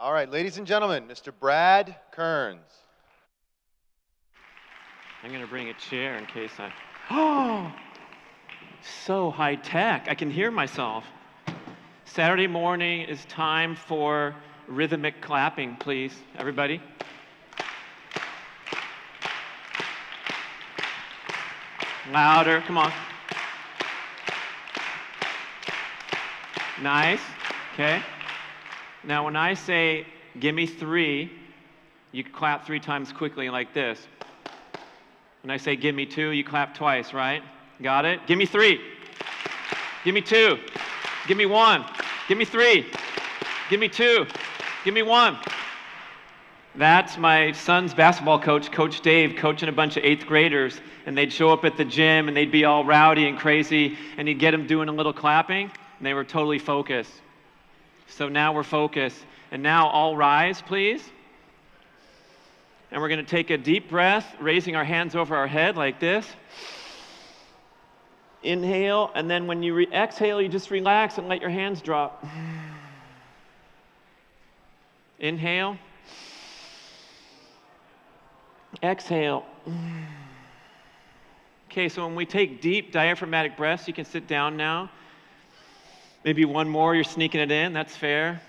All right, ladies and gentlemen, Mr. Brad Kearns. I'm going to bring a chair in case I... Oh! So high tech. I can hear myself. Saturday morning is time for rhythmic clapping, please, everybody. Louder, come on. Nice, okay. Now when I say, give me 3, you clap 3 times quickly like this. When I say, give me 2, you clap twice, right? Got it? Give me 3. Give me 2. Give me 1. Give me 3. Give me 2. Give me 1. That's my son's basketball coach, Coach Dave, coaching a bunch of 8th graders, and they'd show up at the gym and they'd be all rowdy and crazy, and he'd get them doing a little clapping, and they were totally focused. So now we're focused. And now all rise, please. And we're going to take a deep breath, raising our hands over our head like this. Inhale, and then when you exhale, you just relax and let your hands drop. Inhale. Exhale. Okay, so when we take deep diaphragmatic breaths, you can sit down now. Maybe one more, you're sneaking it in, that's fair.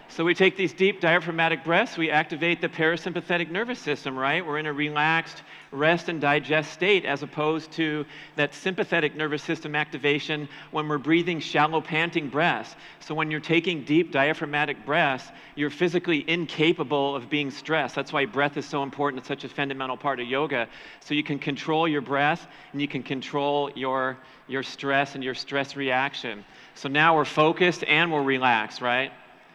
So we take these deep diaphragmatic breaths, we activate the parasympathetic nervous system, right? We're in a relaxed rest and digest state as opposed to that sympathetic nervous system activation when we're breathing shallow panting breaths. So when you're taking deep diaphragmatic breaths, you're physically incapable of being stressed. That's why breath is so important. It's such a fundamental part of yoga. So you can control your breath and you can control your stress and your stress reaction. So now we're focused and we're relaxed, right?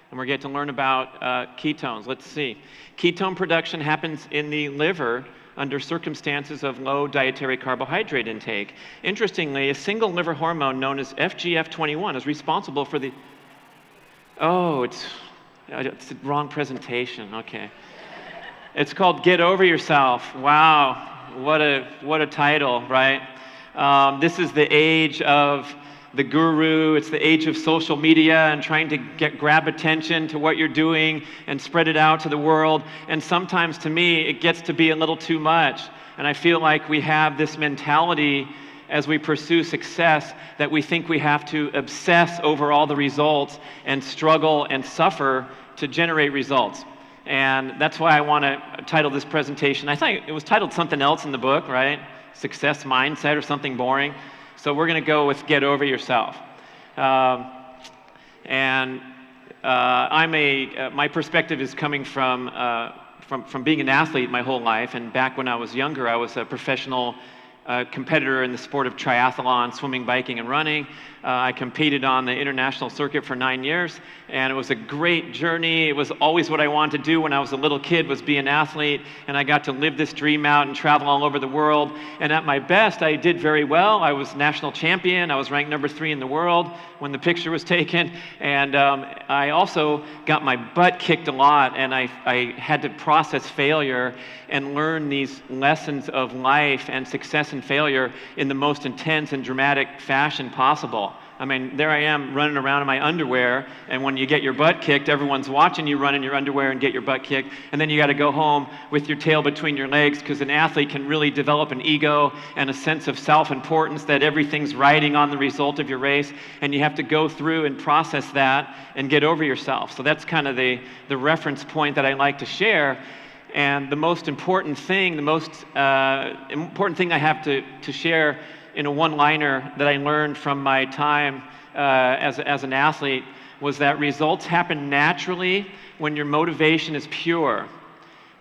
And we're getting to learn about ketones. Let's see. Ketone production happens in the liver under circumstances of low dietary carbohydrate intake. Interestingly, a single liver hormone known as FGF21 is responsible for the... Oh, it's the wrong presentation. Okay. It's called Get Over Yourself. Wow, what a title, right? This is the age of the guru. It's the age of social media and trying to grab attention to what you're doing and spread it out to the world. And sometimes, to me, it gets to be a little too much. And I feel like we have this mentality as we pursue success that we think we have to obsess over all the results and struggle and suffer to generate results. And that's why I want to title this presentation. I thought it was titled something else in the book, right? Success Mindset or something boring. So we're going to go with Get Over Yourself. My perspective is coming from being an athlete my whole life. And back when I was younger, I was a professional competitor in the sport of triathlon, swimming, biking, and running. I competed on the international circuit for 9 years, and it was a great journey. It was always what I wanted to do when I was a little kid, was be an athlete, and I got to live this dream out and travel all over the world. And at my best, I did very well. I was national champion. I was ranked number 3 in the world when the picture was taken. And I also got my butt kicked a lot, and I had to process failure and learn these lessons of life and success and failure in the most intense and dramatic fashion possible. I mean, there I am running around in my underwear, and when you get your butt kicked, everyone's watching you run in your underwear and get your butt kicked, and then you got to go home with your tail between your legs, because an athlete can really develop an ego and a sense of self-importance that everything's riding on the result of your race, and you have to go through and process that and get over yourself. So that's kind of the reference point that I like to share. And the most important thing, I have to share in a one-liner that I learned from my time as an athlete was that results happen naturally when your motivation is pure.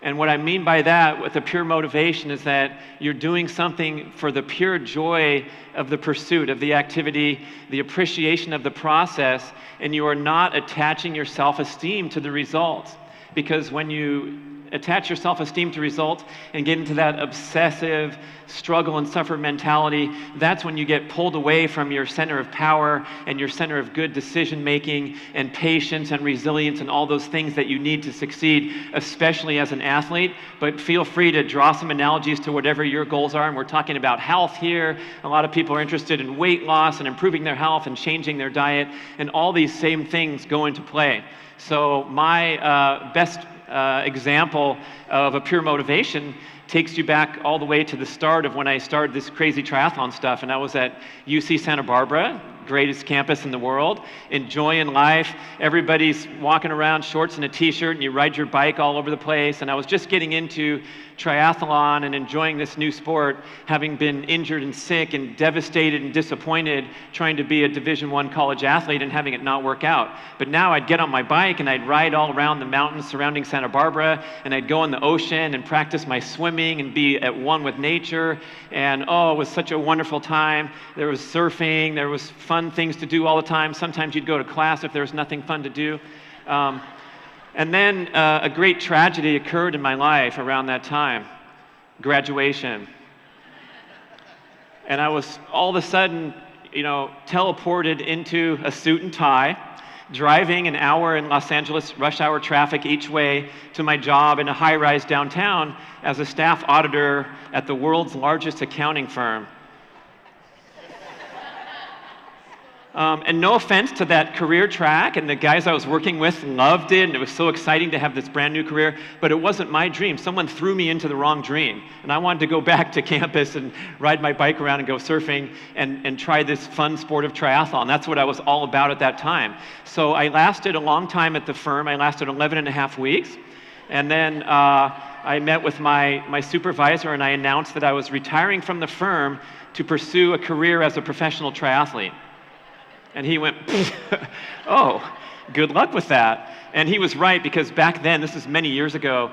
And what I mean by that, with the pure motivation, is that you're doing something for the pure joy of the pursuit, of the activity, the appreciation of the process, and you are not attaching your self-esteem to the results. Because when you attach your self-esteem to results and get into that obsessive struggle and suffer mentality, that's when you get pulled away from your center of power and your center of good decision making and patience and resilience and all those things that you need to succeed, especially as an athlete. But feel free to draw some analogies to whatever your goals are. And we're talking about health here. A lot of people are interested in weight loss and improving their health and changing their diet, and all these same things go into play. So my best example of a pure motivation takes you back all the way to the start of when I started this crazy triathlon stuff. And I was at UC Santa Barbara, greatest campus in the world, enjoying life. Everybody's walking around shorts and a t-shirt, and you ride your bike all over the place. And I was just getting into triathlon and enjoying this new sport, having been injured and sick and devastated and disappointed trying to be a Division I college athlete and having it not work out. But now I'd get on my bike and I'd ride all around the mountains surrounding Santa Barbara, and I'd go in the ocean and practice my swimming and be at one with nature. And oh, it was such a wonderful time. There was surfing, there was fun things to do all the time. Sometimes you'd go to class if there was nothing fun to do. And then a great tragedy occurred in my life around that time, graduation. And I was all of a sudden, teleported into a suit and tie, driving an hour in Los Angeles rush hour traffic each way to my job in a high-rise downtown as a staff auditor at the world's largest accounting firm. And no offense to that career track, and the guys I was working with loved it, and it was so exciting to have this brand new career, but it wasn't my dream. Someone threw me into the wrong dream, and I wanted to go back to campus and ride my bike around and go surfing and try this fun sport of triathlon. That's what I was all about at that time. So I lasted a long time at the firm. I lasted 11 and a half weeks, and then I met with my supervisor, and I announced that I was retiring from the firm to pursue a career as a professional triathlete. And he went, oh, good luck with that. And he was right, because back then, this is many years ago,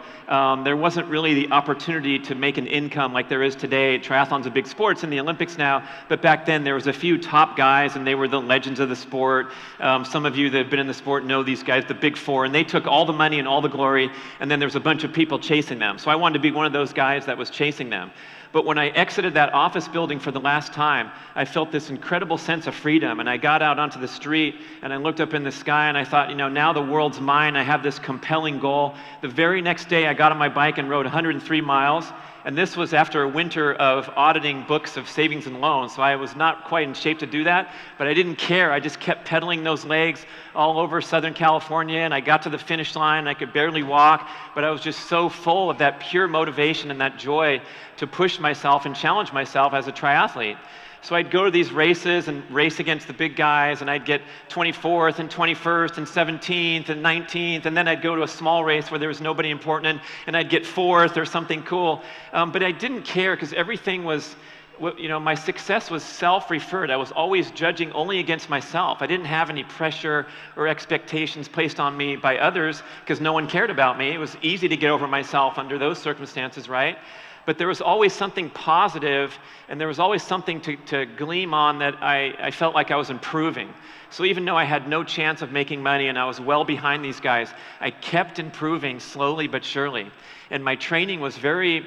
there wasn't really the opportunity to make an income like there is today. Triathlon's a big sport, it's in the Olympics now, but back then there was a few top guys, and they were the legends of the sport. Some of you that have been in the sport know these guys, the big four, and they took all the money and all the glory, and then there was a bunch of people chasing them. So I wanted to be one of those guys that was chasing them. But when I exited that office building for the last time, I felt this incredible sense of freedom. And I got out onto the street, and I looked up in the sky, and I thought, now the world's mine. I have this compelling goal. The very next day, I got on my bike and rode 103 miles. And this was after a winter of auditing books of savings and loans. So I was not quite in shape to do that, but I didn't care. I just kept pedaling those legs all over Southern California, and I got to the finish line, and I could barely walk, but I was just so full of that pure motivation and that joy to push myself and challenge myself as a triathlete. So I'd go to these races and race against the big guys, and I'd get 24th and 21st and 17th and 19th, and then I'd go to a small race where there was nobody important, and I'd get 4th or something cool. But I didn't care, because everything was, my success was self-referred. I was always judging only against myself. I didn't have any pressure or expectations placed on me by others, because no one cared about me. It was easy to get over myself under those circumstances, right? But there was always something positive, and there was always something to gleam on that I felt like I was improving. So even though I had no chance of making money and I was well behind these guys, I kept improving slowly but surely. And my training was very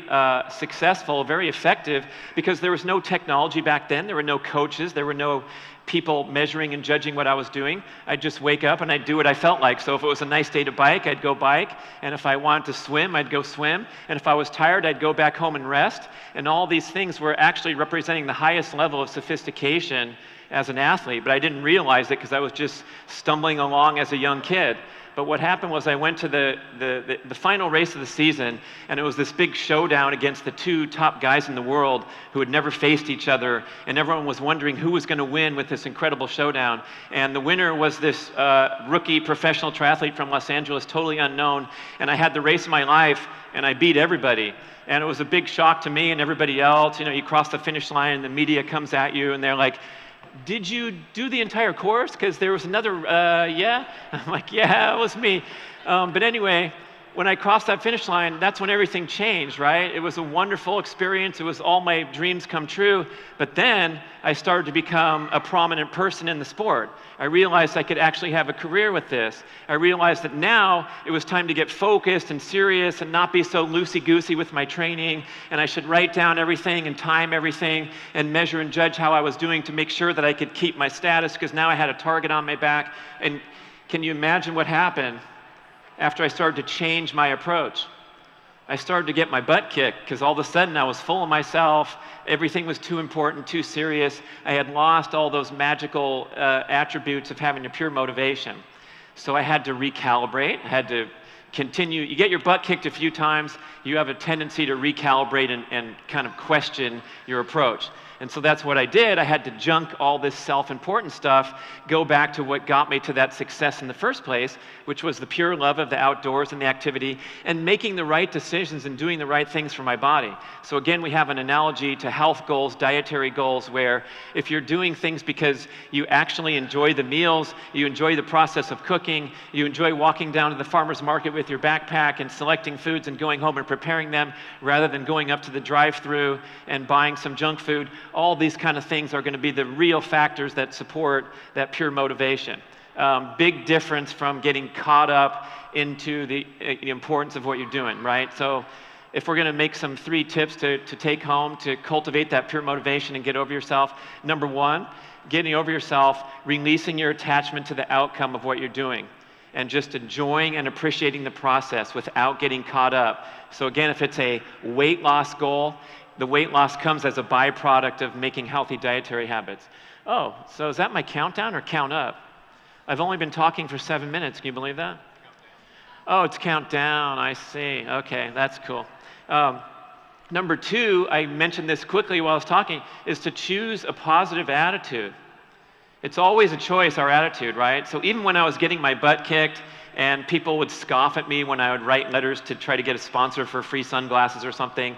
successful, very effective, because there was no technology back then. There were no coaches. There were no people measuring and judging what I was doing. I'd just wake up and I'd do what I felt like. So if it was a nice day to bike, I'd go bike. And if I wanted to swim, I'd go swim. And if I was tired, I'd go back home and rest. And all these things were actually representing the highest level of sophistication as an athlete. But I didn't realize it, because I was just stumbling along as a young kid. But what happened was I went to the final race of the season, and it was this big showdown against the two top guys in the world who had never faced each other, and everyone was wondering who was going to win with this incredible showdown. And the winner was this rookie professional triathlete from Los Angeles, totally unknown, and I had the race of my life, and I beat everybody. And it was a big shock to me and everybody else. You cross the finish line, and the media comes at you, and they're like, did you do the entire course? Because there was another, yeah? I'm like, yeah, it was me. But anyway, when I crossed that finish line, that's when everything changed, right? It was a wonderful experience. It was all my dreams come true. But then I started to become a prominent person in the sport. I realized I could actually have a career with this. I realized that now it was time to get focused and serious and not be so loosey-goosey with my training. And I should write down everything and time everything and measure and judge how I was doing to make sure that I could keep my status, because now I had a target on my back. And can you imagine what happened after I started to change my approach? I started to get my butt kicked, because all of a sudden I was full of myself. Everything was too important, too serious. I had lost all those magical attributes of having a pure motivation. So I had to recalibrate. I had to continue. You get your butt kicked a few times, you have a tendency to recalibrate and kind of question your approach. And so that's what I did. I had to junk all this self-important stuff, go back to what got me to that success in the first place, which was the pure love of the outdoors and the activity, and making the right decisions and doing the right things for my body. So again, we have an analogy to health goals, dietary goals, where if you're doing things because you actually enjoy the meals, you enjoy the process of cooking, you enjoy walking down to the farmer's market with your backpack and selecting foods and going home and preparing them, rather than going up to the drive-thru and buying some junk food, all these kind of things are going to be the real factors that support that pure motivation. Big difference from getting caught up into the importance of what you're doing, right? So if we're going to make some 3 tips to take home to cultivate that pure motivation and get over yourself, number 1, getting over yourself, releasing your attachment to the outcome of what you're doing, and just enjoying and appreciating the process without getting caught up. So again, if it's a weight loss goal, the weight loss comes as a byproduct of making healthy dietary habits. Oh, so is that my countdown or count up? I've only been talking for 7 minutes. Can you believe that? Oh, it's countdown. I see. Okay, that's cool. Number 2, I mentioned this quickly while I was talking, is to choose a positive attitude. It's always a choice, our attitude, right? So even when I was getting my butt kicked and people would scoff at me when I would write letters to try to get a sponsor for free sunglasses or something,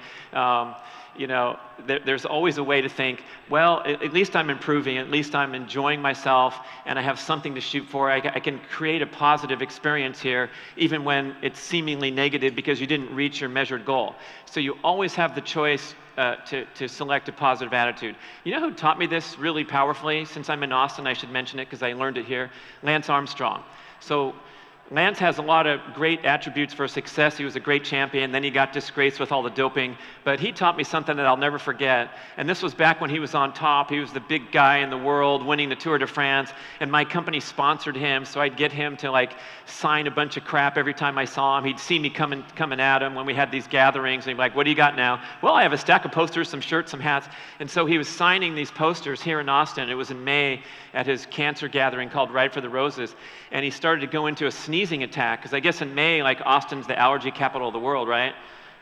there's always a way to think, well, at least I'm improving, at least I'm enjoying myself, and I have something to shoot for. I can create a positive experience here, even when it's seemingly negative because you didn't reach your measured goal. So you always have the choice to select a positive attitude. You know who taught me this really powerfully? Since I'm in Austin, I should mention it because I learned it here. Lance Armstrong. So Lance has a lot of great attributes for success. He was a great champion. Then he got disgraced with all the doping. But he taught me something that I'll never forget. And this was back when he was on top. He was the big guy in the world, winning the Tour de France. And my company sponsored him, so I'd get him to sign a bunch of crap every time I saw him. He'd see me coming at him when we had these gatherings. And he'd be like, "What do you got now?" "Well, I have a stack of posters, some shirts, some hats." And so he was signing these posters here in Austin. It was in May at his cancer gathering called Ride for the Roses. And he started to go into a sneezing attack, because I guess in May, Austin's the allergy capital of the world, right?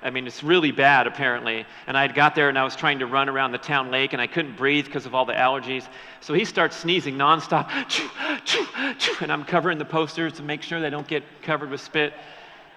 I mean, it's really bad, apparently. And I got there and I was trying to run around the town lake and I couldn't breathe because of all the allergies. So he starts sneezing nonstop, and I'm covering the posters to make sure they don't get covered with spit.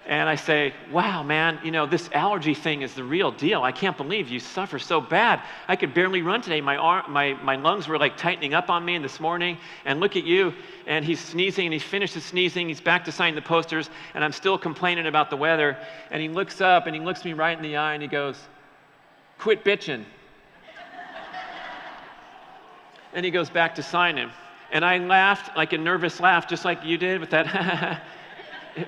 And I say, "Wow, man, this allergy thing is the real deal. I can't believe you suffer so bad. I could barely run today. My lungs were tightening up on me this morning. And look at you." And he's sneezing, and he finishes sneezing. He's back to signing the posters, and I'm still complaining about the weather. And he looks up, and he looks me right in the eye, and he goes, "Quit bitching." And he goes back to signing. And I laughed like a nervous laugh, just like you did with that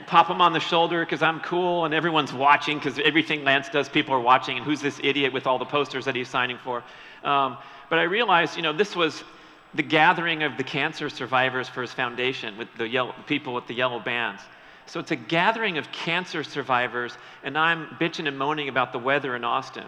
pop him on the shoulder because I'm cool and everyone's watching, because everything Lance does, people are watching, and who's this idiot with all the posters that he's signing for? But I realized, this was the gathering of the cancer survivors for his foundation with the people with the yellow bands. So it's a gathering of cancer survivors, and I'm bitching and moaning about the weather in Austin.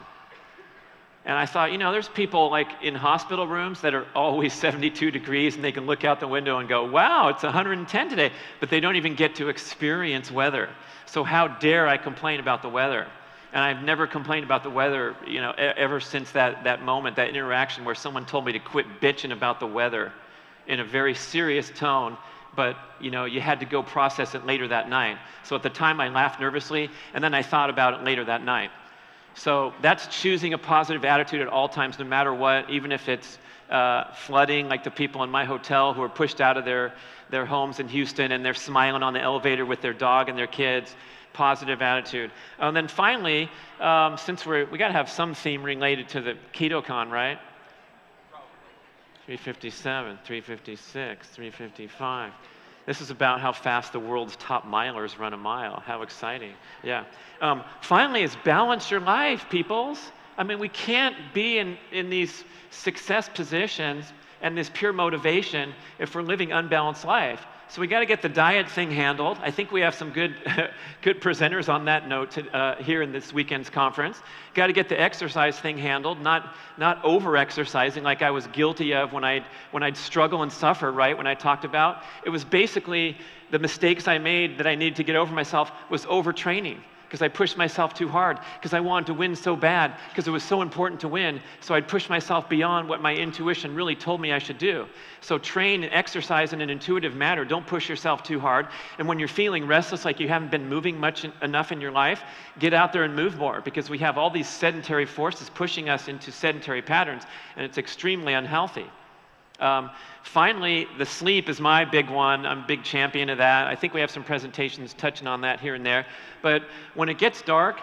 And I thought, there's people in hospital rooms that are always 72 degrees and they can look out the window and go, "Wow, it's 110 today," but they don't even get to experience weather. So how dare I complain about the weather? And I've never complained about the weather, ever since that moment, that interaction where someone told me to quit bitching about the weather in a very serious tone. But you had to go process it later that night. So at the time I laughed nervously, and then I thought about it later that night. So that's choosing a positive attitude at all times, no matter what, even if it's flooding, like the people in my hotel who are pushed out of their homes in Houston, and they're smiling on the elevator with their dog and their kids. positive attitude. And then finally, since we got to have some theme related to the KetoCon, right? 357, 356, 355. This is about how fast the world's top milers run a mile. How exciting. Yeah. Finally, is balance your life, peoples. I mean, we can't be in these success positions and this pure motivation if we're living unbalanced life. So we got to get the diet thing handled. I think we have some good, good presenters on that note here in this weekend's conference. Got to get the exercise thing handled, not over-exercising like I was guilty of when I'd struggle and suffer, right, when I talked about. It was basically the mistakes I made that I needed to get over myself was overtraining, because I pushed myself too hard, because I wanted to win so bad, because it was so important to win, so I'd push myself beyond what my intuition really told me I should do. So train and exercise in an intuitive manner. Don't push yourself too hard. And when you're feeling restless, like you haven't been moving enough in your life, get out there and move more, because we have all these sedentary forces pushing us into sedentary patterns, and it's extremely unhealthy. Finally, the sleep is my big one. I'm a big champion of that. I think we have some presentations touching on that here and there. But when it gets dark,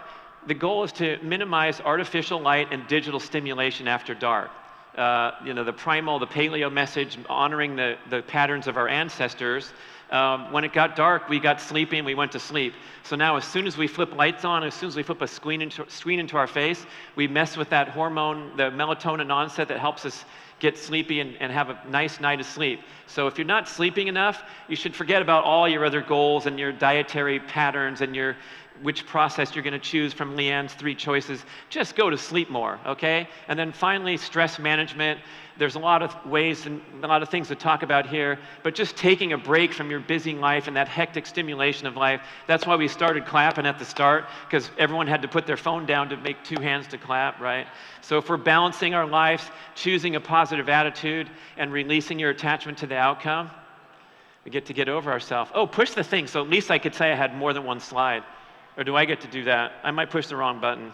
the goal is to minimize artificial light and digital stimulation after dark. The primal, the paleo message, honoring the patterns of our ancestors. When it got dark, we got sleepy and we went to sleep. So now as soon as we flip lights on, as soon as we flip a screen into our face, we mess with that hormone, the melatonin onset that helps us get sleepy and have a nice night of sleep. So if you're not sleeping enough, you should forget about all your other goals and your dietary patterns and which process you're going to choose from Leanne's 3 choices. Just go to sleep more, okay? And then finally, stress management. There's a lot of ways and a lot of things to talk about here, but just taking a break from your busy life and that hectic stimulation of life. That's why we started clapping at the start, because everyone had to put their phone down to make 2 hands to clap, right? So if we're balancing our lives, choosing a positive attitude, and releasing your attachment to the outcome, we get to get over ourselves. Oh, push the thing, so at least I could say I had more than 1 slide. Or do I get to do that? I might push the wrong button.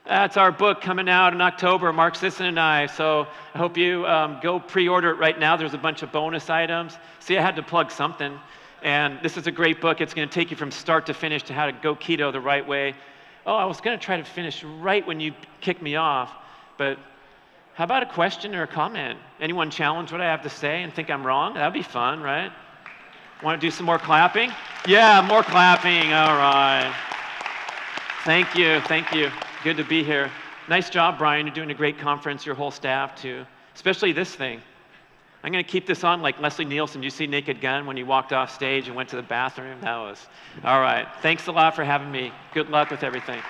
That's our book coming out in October, Mark Sisson and I. So I hope you go pre-order it right now. There's a bunch of bonus items. See, I had to plug something. And this is a great book. It's going to take you from start to finish to how to go keto the right way. Oh, I was going to try to finish right when you kicked me off. But how about a question or a comment? Anyone challenge what I have to say and think I'm wrong? That'd be fun, right? Want to do some more clapping? Yeah, more clapping. All right. Thank you. Thank you. Good to be here. Nice job, Brian. You're doing a great conference, your whole staff, too. Especially this thing. I'm going to keep this on like Leslie Nielsen. Did you see Naked Gun when he walked off stage and went to the bathroom? That was. All right. Thanks a lot for having me. Good luck with everything.